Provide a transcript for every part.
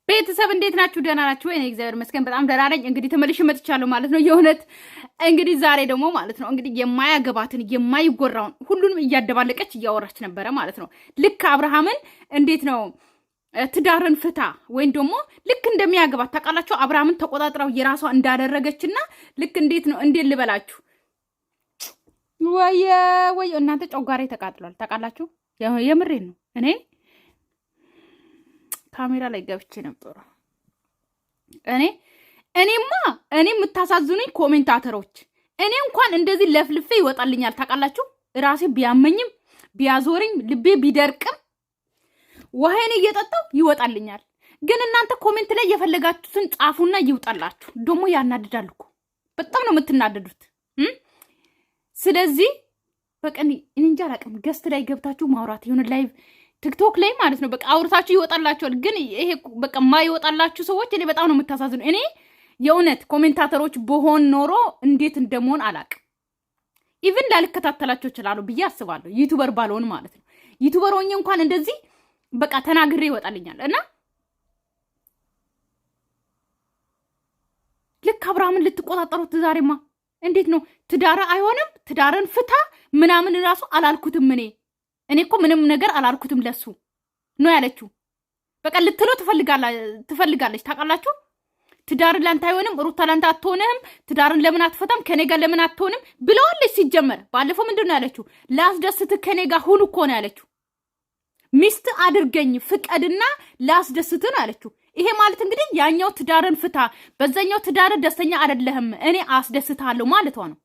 ቤተሰብ እንዴት ናችሁ? ደህና ናችሁ ወይ? እኔ እግዚአብሔር ይመስገን በጣም ደህና ነኝ። እንግዲህ ተመልሼ መጥቻለሁ ማለት ነው። የእውነት እንግዲህ ዛሬ ደግሞ ማለት ነው እንግዲህ የማያገባትን የማይጎራውን ሁሉንም እያደባለቀች እያወራች ነበረ ማለት ነው። ልክ አብርሃምን እንዴት ነው ትዳርን ፍታ ወይም ደግሞ ልክ እንደሚያገባት ታውቃላችሁ። አብርሃምን ተቆጣጥራው የራሷ እንዳደረገችና ልክ እንዴት ነው እንዴት ልበላችሁ ወይ እናንተ ጨጓሬ ተቃጥሏል ታውቃላችሁ። የምሬን ነው። ካሜራ ላይ ገብቼ ነበር። እኔማ የምታሳዝኑኝ ኮሜንታተሮች፣ እኔ እንኳን እንደዚህ ለፍልፌ ይወጣልኛል ታውቃላችሁ። ራሴ ቢያመኝም ቢያዞርኝ ልቤ ቢደርቅም ውሃዬን እየጠጣው ይወጣልኛል። ግን እናንተ ኮሜንት ላይ የፈለጋችሁትን ጻፉና ይውጣላችሁ። ደግሞ ያናድዳል እኮ በጣም ነው የምትናደዱት። ስለዚህ በቀን እንጃ አላውቅም፣ ገስት ላይ ገብታችሁ ማውራት ይሁን ላይቭ ቲክቶክ ላይ ማለት ነው። በቃ አውርታችሁ ይወጣላችኋል። ግን ይሄ በቃ ማይወጣላችሁ ሰዎች እኔ በጣም ነው የምታሳዝኑ። እኔ የእውነት ኮሜንታተሮች በሆን ኖሮ እንዴት እንደመሆን አላውቅም። ኢቭን ላልከታተላቸው እችላለሁ ብዬ አስባለሁ። ዩቲዩበር ባልሆን ማለት ነው። ዩቲዩበር ሆኜ እንኳን እንደዚህ በቃ ተናግሬ ይወጣልኛል። እና ልክ አብርሃምን ልትቆጣጠሩት ዛሬማ እንዴት ነው? ትዳር አይሆንም ትዳርን ፍታ ምናምን ራሱ አላልኩትም እኔ እኮ ምንም ነገር አላልኩትም ለሱ ነው ያለችው። በቃ ልትሎ ትፈልጋለች ታውቃላችሁ። ትዳርን ላንተ አይሆንም፣ ሩታ ላንተ አትሆንም፣ ትዳርን ለምን አትፈታም፣ ከኔ ጋር ለምን አትሆንም ብለዋለች። ሲጀመር ባለፈው ምንድን ነው ያለችው? ላስደስት ከኔ ጋር ሁን እኮ ነው ያለችው። ሚስት አድርገኝ ፍቀድና ላስደስት ነው ያለችው። ይሄ ማለት እንግዲህ ያኛው ትዳርን ፍታ፣ በዛኛው ትዳር ደስተኛ አይደለህም፣ እኔ አስደስታለሁ ማለቷ ነው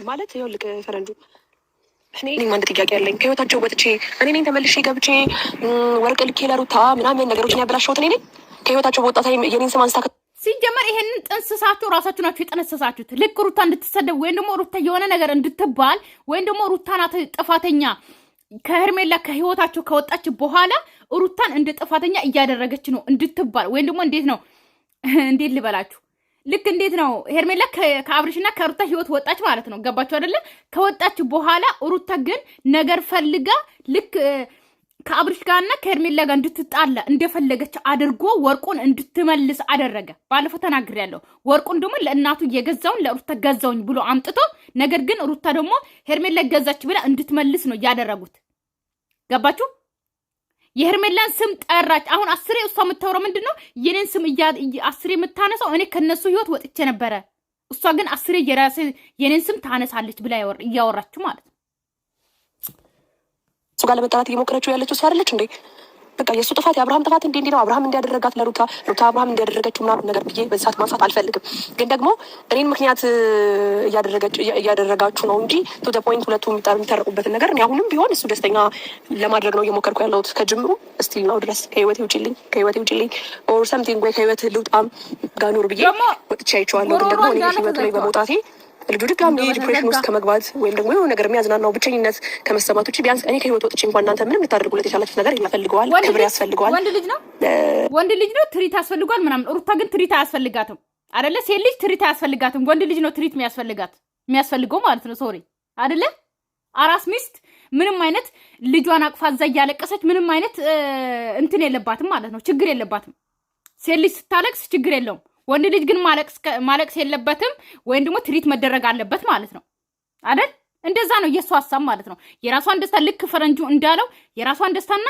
ማለት ይኸውልህ ፈረንጁ እኔም አንድ ጥያቄ ያለኝ ከህይወታቸው ወጥቼ እኔ ነኝ ተመልሼ ገብቼ ወርቅ ልኬ ለሩታ ምናምን ነገሮችን ያበላሸሁት እኔ ነኝ። ከህይወታቸው በወጣት የኔን ስም አንስታ ሲጀመር ይሄንን ጥንስሳችሁ ራሳችሁ ናችሁ የጠነሰሳችሁት። ልክ ሩታ እንድትሰደብ ወይም ደግሞ ሩታ የሆነ ነገር እንድትባል ወይም ደግሞ ሩታ ናት ጥፋተኛ ከሄርሜላ ከህይወታቸው ከወጣች በኋላ ሩታን እንደ ጥፋተኛ እያደረገች ነው እንድትባል ወይም ደግሞ እንዴት ልበላችሁ ልክ እንዴት ነው ሄርሜላ ከአብርሽና ከሩታ ህይወት ወጣች ማለት ነው። ገባችሁ አይደለ? ከወጣች በኋላ ሩታ ግን ነገር ፈልጋ ልክ ከአብርሽ ጋርና ከሄርሜላ ጋር እንድትጣላ እንደፈለገች አድርጎ ወርቁን እንድትመልስ አደረገ። ባለፈው ተናግሬያለሁ። ወርቁን ደግሞ ለእናቱ እየገዛውን ለሩታ ገዛውኝ ብሎ አምጥቶ፣ ነገር ግን ሩታ ደግሞ ሄርሜላ ገዛች ብላ እንድትመልስ ነው ያደረጉት። ገባችሁ? የሄርሜላን ስም ጠራች። አሁን አስሬ እሷ የምታወራው ምንድን ነው? የኔን ስም አስሬ የምታነሳው እኔ ከነሱ ህይወት ወጥቼ ነበረ። እሷ ግን አስሬ የኔን ስም ታነሳለች ብላ እያወራችሁ ማለት ነው። እሱ ጋር ለመጣላት እየሞከረችው ያለችው እሷ አይደለች እንዴ? በቃ የእሱ ጥፋት የአብርሃም ጥፋት እንዴ ነው አብርሃም እንዲያደረጋት ለሩታ አብርሃም እንዲያደረገችው ምናምን ነገር ብዬ በዛት ማንሳት አልፈልግም። ግን ደግሞ እኔን ምክንያት እያደረጋችሁ ነው እንጂ ቱ ዘ ፖይንት ሁለቱ የሚታረቁበትን ነገር እኔ አሁንም ቢሆን እሱ ደስተኛ ለማድረግ ነው እየሞከርኩ ያለሁት ከጅምሩ እስቲል ነው ድረስ። ከህይወቴ ውጪልኝ ኦር ሰምቲንግ ወይ ከህይወት ልውጣም ጋር ኑር ብዬ ወጥቼ አይቼዋለሁ። ግን ደግሞ እኔ ህይወቱ ላይ በመውጣቴ ልጁ ድጋሚ ዲፕሬሽን ውስጥ ከመግባት ወይም ደግሞ የሆነ ነገር የሚያዝናናው ብቸኝነት ከመሰማት ውጭ ቢያንስ እኔ ከህይወት ወጥቼ እንኳን እናንተ ምንም ልታደርጉለት የቻላችሁት ነገር ያስፈልገዋል፣ ክብር ያስፈልገዋል። ወንድ ልጅ ነው ትሪት ያስፈልገዋል ምናምን። ሩታ ግን ትሪት አያስፈልጋትም አይደለ? ሴት ልጅ ትሪት አያስፈልጋትም። ወንድ ልጅ ነው ትሪት የሚያስፈልገው ማለት ነው። ሶሪ አይደለ? አራስ ሚስት ምንም አይነት ልጇን አቅፋ እዛ እያለቀሰች ምንም አይነት እንትን የለባትም ማለት ነው። ችግር የለባትም። ሴት ልጅ ስታለቅስ ችግር የለውም። ወንድ ልጅ ግን ማለቅስ የለበትም ወይም ደግሞ ትሪት መደረግ አለበት ማለት ነው አይደል? እንደዛ ነው የእሱ ሀሳብ ማለት ነው። የራሷን ደስታ ልክ ፈረንጁ እንዳለው የራሷን ደስታና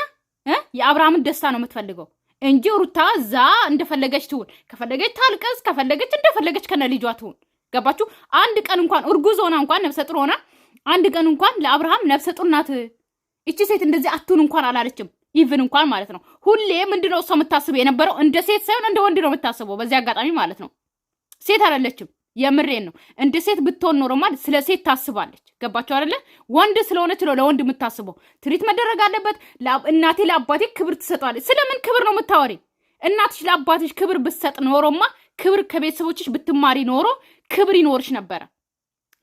የአብርሃምን ደስታ ነው የምትፈልገው እንጂ ሩታ እዛ እንደፈለገች ትሁን፣ ከፈለገች ታልቀስ፣ ከፈለገች እንደፈለገች ከነ ልጇ ትሁን። ገባችሁ? አንድ ቀን እንኳን እርጉዝ ሆና እንኳን ነፍሰ ጡር ሆና አንድ ቀን እንኳን ለአብርሃም ነፍሰ ጡር ናት እቺ ሴት እንደዚህ አትሁን እንኳን አላለችም። ኢቭን እንኳን ማለት ነው ሁሌ ምንድነው እሷ የምታስበው የነበረው እንደ ሴት ሳይሆን እንደ ወንድ ነው የምታስበው። በዚህ አጋጣሚ ማለት ነው ሴት አይደለችም። የምሬን ነው። እንደ ሴት ብትሆን ኖሮ ማለት ስለ ሴት ታስባለች። ገባችሁ አይደለ? ወንድ ስለሆነች ነው ለወንድ የምታስበው። ትሪት መደረግ አለበት። እናቴ ለአባቴ ክብር ትሰጠዋለች። ስለምን ክብር ነው የምታወሪ? እናትሽ ለአባትሽ ክብር ብትሰጥ ኖሮማ ክብር ከቤተሰቦችሽ ብትማሪ ኖሮ ክብር ይኖርሽ ነበረ።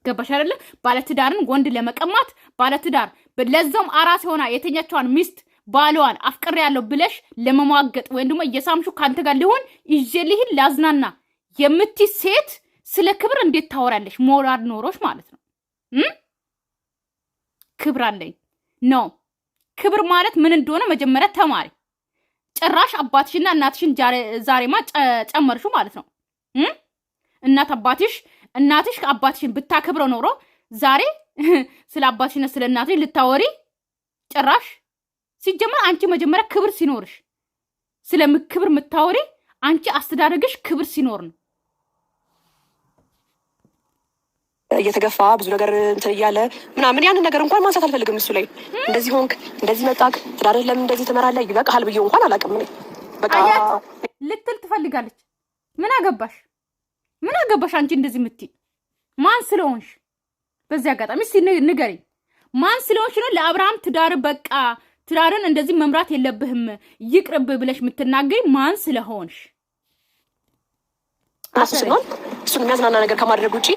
ገባሽ አይደለ? ባለትዳርን ወንድ ለመቀማት ባለትዳር ለዛውም አራስ ሆና የተኛቸዋን ሚስት ባሏን አፍቅሬ ያለው ብለሽ ለመሟገጥ ወይም ደግሞ እየሳምሹ ካንተ ጋር ሊሆን ይዤልህ ላዝናና የምትይ ሴት ስለ ክብር እንዴት ታወራለሽ? ሞራል ኖሮሽ ማለት ነው። ክብር አለኝ ነው። ክብር ማለት ምን እንደሆነ መጀመሪያ ተማሪ። ጭራሽ አባትሽና እናትሽን ዛሬማ ጨመርሹ ማለት ነው። እናትሽ አባትሽን ብታከብረው ኖሮ ዛሬ ስለ አባትሽና ስለ እናትሽ ልታወሪ ጭራሽ። ሲጀመር አንቺ መጀመሪያ ክብር ሲኖርሽ ክብር የምታወሪ አንቺ አስተዳደግሽ ክብር ሲኖር ነው። እየተገፋ ብዙ ነገር እንትን እያለ ምናምን ያንን ነገር እንኳን ማንሳት አልፈልግም። እሱ ላይ እንደዚህ ሆንክ፣ እንደዚህ መጣክ፣ ትዳርህ ለምን እንደዚህ ትመራለህ፣ ይበቃሃል ብዬው እንኳን አላውቅም። በቃ ልትል ትፈልጋለች። ምን አገባሽ አንቺ እንደዚህ የምትይ ማን ስለሆንሽ? በዚህ አጋጣሚ እስቲ ንገሪኝ፣ ማን ስለሆንሽ ነው ለአብርሃም ትዳርን እንደዚህ መምራት የለብህም ይቅርብ ብለሽ የምትናገሪ ማን ስለሆንሽ? እሱን የሚያዝናና ነገር ከማድረግ ውጪ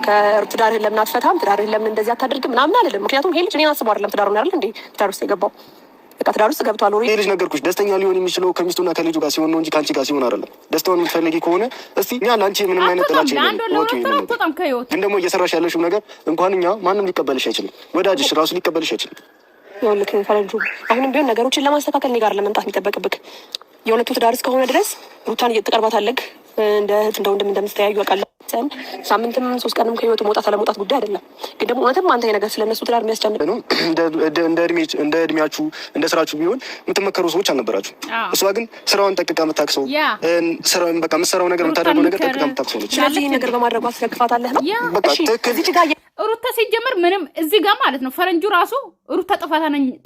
ከትዳርህን ለምን አትፈታም፣ ትዳርህን ለምን እንደዚህ አታደርግም ምናምን አይደለም። ምክንያቱም ይሄ ልጅ እኔን አስበው አይደለም ትዳሩን አይደል እንዴ ትዳር ውስጥ የገባው። በቃ ትዳር ውስጥ ገብቷል። ይሄ ልጅ ነገርኩሽ፣ ደስተኛ ሊሆን የሚችለው ከሚስቱና ከልጁ ጋር ሲሆን ነው እንጂ ከአንቺ ጋር ሲሆን አይደለም። ደስታውን የምትፈልጊ ከሆነ እስቲ እኛ ለአንቺ ምንም አይነት ጥላቻ የለም። ግን ደግሞ እየሰራሽ ያለሽው ነገር እንኳን እኛ ማንም ሊቀበልሽ አይችልም። ወዳጅሽ ራሱ ሊቀበልሽ አይችልም። ይኸውልህ ፈረንጁ፣ አሁንም ቢሆን ነገሮችን ለማስተካከል እኔ ጋር ለመምጣት የሚጠበቅብህ የሁለቱ ትዳር እስከሆነ ድረስ ሩታን እየተቀርባታለህ እንደ እህት እንደ ወንድም እንደምትተያዩ አውቃለሁ። ሳምንትም 3 ቀንም ከህይወቱ መውጣት አለመውጣት ጉዳይ አይደለም። ግን ደግሞ እውነትም አንተ ነገር ስለነሱ ትዳር የሚያስጨንቅ ነው። እንደ እድሜያችሁ እንደ ስራችሁ ቢሆን የምትመከሩ ሰዎች አልነበራችሁ። እሷ ግን ስራውን ጠቅቃ የምታክሰው ስራውን በቃ የምትሰራው ነገር የምታደርገው ነገር ጠቅቃ የምታክሰው ነች። ስለዚህ ይህ ነገር በማድረጓ ትደግፋታለህ ነው በቃ ትክክል። ሩታ ሲጀምር ምንም እዚህ ጋር ማለት ነው ፈረንጁ ራሱ ሩታ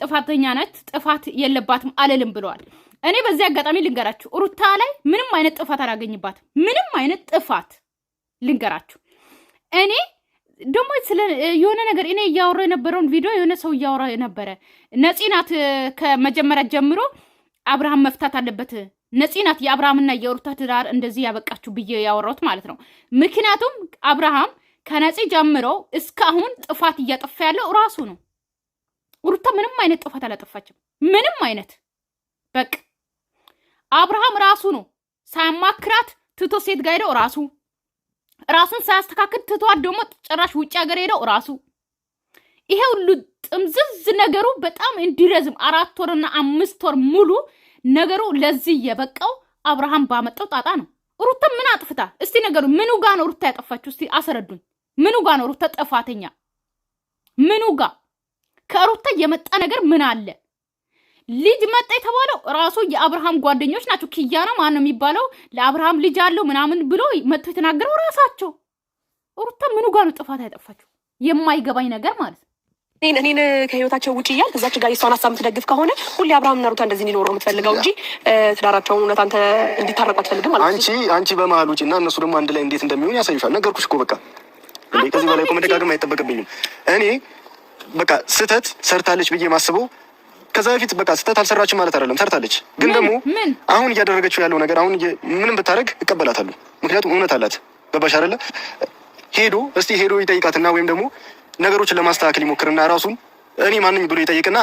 ጥፋተኛ ናት፣ ጥፋት የለባትም አልልም ብለዋል። እኔ በዚህ አጋጣሚ ልንገራችሁ ሩታ ላይ ምንም አይነት ጥፋት አላገኝባትም። ምንም አይነት ጥፋት ልንገራችሁ። እኔ ደግሞ ስለ የሆነ ነገር እኔ እያወራሁ የነበረውን ቪዲዮ የሆነ ሰው እያወራሁ የነበረ ነፂ ናት ከመጀመሪያ ጀምሮ አብርሃም መፍታት አለበት፣ ነፂ ናት የአብርሃምና የሩታ ትዳር እንደዚህ ያበቃችሁ ብዬ ያወራሁት ማለት ነው። ምክንያቱም አብርሃም ከነፂ ጀምሮ እስካሁን ጥፋት እያጠፋ ያለው ራሱ ነው። ሩታ ምንም አይነት ጥፋት አላጠፋችም። ምንም አይነት በቃ አብርሃም ራሱ ነው ሳያማክራት ትቶ ሴት ጋር ሄደው ራሱን ሳያስተካክል ትቷት ደግሞ ጭራሽ ውጭ ሀገር ሄደው ራሱ። ይሄ ሁሉ ጥምዝዝ ነገሩ በጣም እንዲረዝም 4 ወርና 5 ወር ሙሉ ነገሩ ለዚህ የበቃው አብርሃም ባመጣው ጣጣ ነው። ሩታ ምን አጥፍታ እስቲ ነገሩ ምኑ ጋ ነው ሩታ ያጠፋችሁ? እስቲ አስረዱኝ። ምኑ ጋ ነው ሩታ ጥፋተኛ? ምኑ ጋ ከሩታ የመጣ ነገር ምን አለ? ልጅ መጣ የተባለው ራሱ የአብርሃም ጓደኞች ናቸው። ኪያና ማን ነው የሚባለው ለአብርሃም ልጅ አለው ምናምን ብሎ መጥቶ የተናገረው ራሳቸው። ሩታ ምኑ ጋር ነው ጥፋት ያጠፋችሁ? የማይገባኝ ነገር ማለት ነው። እኔን ከህይወታቸው ውጭ እያልክ እዛች ጋር የሷን ሀሳብ የምትደግፍ ከሆነ ሁሌ አብርሃምና ሩታ እንደዚህ እንዲኖሩ የምትፈልገው እንጂ ትዳራቸውን እውነት አንተ እንዲታረቁ አትፈልግም ማለት ነው። አንቺ በመሀል ውጭ እና እነሱ ደግሞ አንድ ላይ እንዴት እንደሚሆን ያሳዩሻል። ነገርኩሽ እኮ በቃ ከዚህ በላይ እኮ መደጋገም አይጠበቅብኝም። እኔ በቃ ስህተት ሰርታለች ብዬ ማስበው ከዛ በፊት በቃ ስህተት አልሰራችም ማለት አይደለም፣ ሰርታለች። ግን ደግሞ አሁን እያደረገችው ያለው ነገር አሁን ምንም ብታደርግ እቀበላታለሁ። ምክንያቱም እውነት አላት። ገባሽ አይደለ? ሄዶ ይጠይቃትና ወይም ደግሞ ነገሮችን ለማስተካከል ይሞክርና ራሱን እኔ ማንም ብሎ ይጠይቅና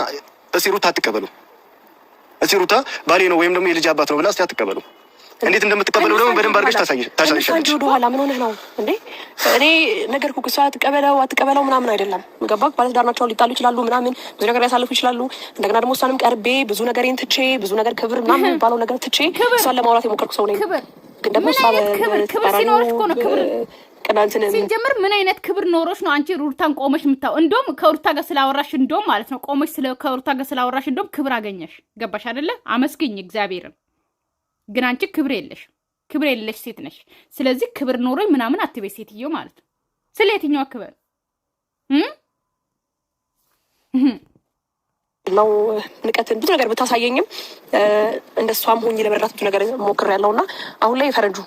እስቲ ሩታ አትቀበሉ፣ እስቲ ሩታ ባሌ ነው ወይም ደግሞ የልጅ አባት ነው ብላ እስቲ አትቀበሉ። እንዴት እንደምትቀበለው ደግሞ በደንብ አድርገሽ ታሳይሻለሽ። ወደ ኋላ ምን ሆነህ ነው እንዴ? እኔ ነገርኩህ እሷ አትቀበለው ምናምን አይደለም። ገባህ? ባለትዳር ናቸው፣ ሊጣሉ ይችላሉ ምናምን ብዙ ነገር ያሳልፉ ይችላሉ። እንደገና ደግሞ እሷንም ቀርቤ ብዙ ነገሬን ትቼ ብዙ ነገር ክብር ምናምን የሚባለው ነገር ትቼ እሷን ለማውራት የሞከርኩ ሰው ነኝ። ግን ደግሞ ክብር ሲኖርሽ እኮ ነው ክብር ሲጀምር ምን አይነት ክብር ኖሮች ነው አንቺ ሩታን ቆመሽ የምታው? እንደውም ከሩታ ጋር ስላወራሽ እንደውም ማለት ነው ቆመሽ ከሩታ ጋር ስላወራሽ እንደውም ክብር አገኘሽ። ገባሽ አይደለ? አመስግኝ እግዚአብሔርን። ግን አንቺ ክብር የለሽ ሴት ነሽ። ስለዚህ ክብር ኖሮኝ ምናምን አትበይ ሴትዮ ማለት ነው። ስለ የትኛው ክብር ነው? ንቀትን ብዙ ነገር ብታሳየኝም እንደሷም ሆኜ ለመረዳት ብዙ ነገር ሞክሬያለሁና አሁን ላይ ፈረንጁ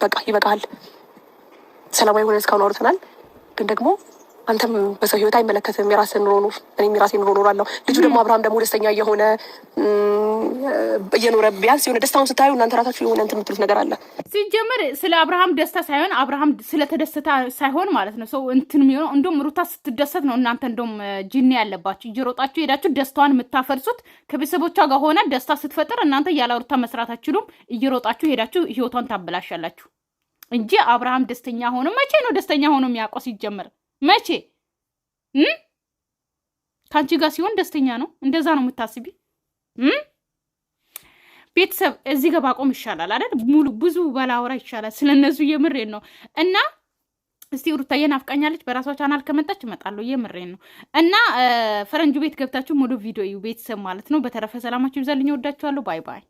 በቃ ይበቃል። ሰላማዊ ሆነን እስካሁን አውርተናል። ግን ደግሞ አንተም በሰው ህይወት አይመለከትም። የራስህን ኑሮ ኑር፣ እኔም የራሴን ኑሮ እኖራለሁ። ልጁ ደግሞ አብርሃም ደግሞ ደስተኛ እየኖረ ቢያንስ የሆነ ደስታውን ስታዩ እናንተ ራሳችሁ የሆነ እንትን የምትሉት ነገር አለ። ሲጀምር ስለ አብርሃም ደስታ ሳይሆን አብርሃም ስለተደሰተ ሳይሆን ማለት ነው ሰው እንትን የሚሆነው። እንደውም ሩታ ስትደሰት ነው እናንተ እንደውም ጂኒ ያለባችሁ እየሮጣችሁ ሄዳችሁ ደስታዋን የምታፈርሱት። ከቤተሰቦቿ ጋር ሆነ ደስታ ስትፈጥር እናንተ ያለ ሩታ መስራት አትችሉም። እየሮጣችሁ ሄዳችሁ ህይወቷን ታበላሻላችሁ እንጂ አብርሃም ደስተኛ ሆኖ መቼ ነው ደስተኛ ሆኖ የሚያውቀው? ሲጀምር መቼ ከአንቺ ጋር ሲሆን ደስተኛ ነው። እንደዛ ነው የምታስቢ። ቤተሰብ እዚህ ጋር ባቆም ይሻላል አይደል? ሙሉ ብዙ ባላወራ ይሻላል ስለነሱ የምሬን ነው። እና እስቲ ሩታዬ ናፍቃኛለች። በራሷ ቻናል ከመጣች እመጣለሁ። የምሬን ነው። እና ፈረንጁ ቤት ገብታችሁ ሙሉ ቪዲዮ ቤተሰብ ማለት ነው። በተረፈ ሰላማችሁ ይብዛልኝ። ወዳችኋለሁ። ባይ ባይ።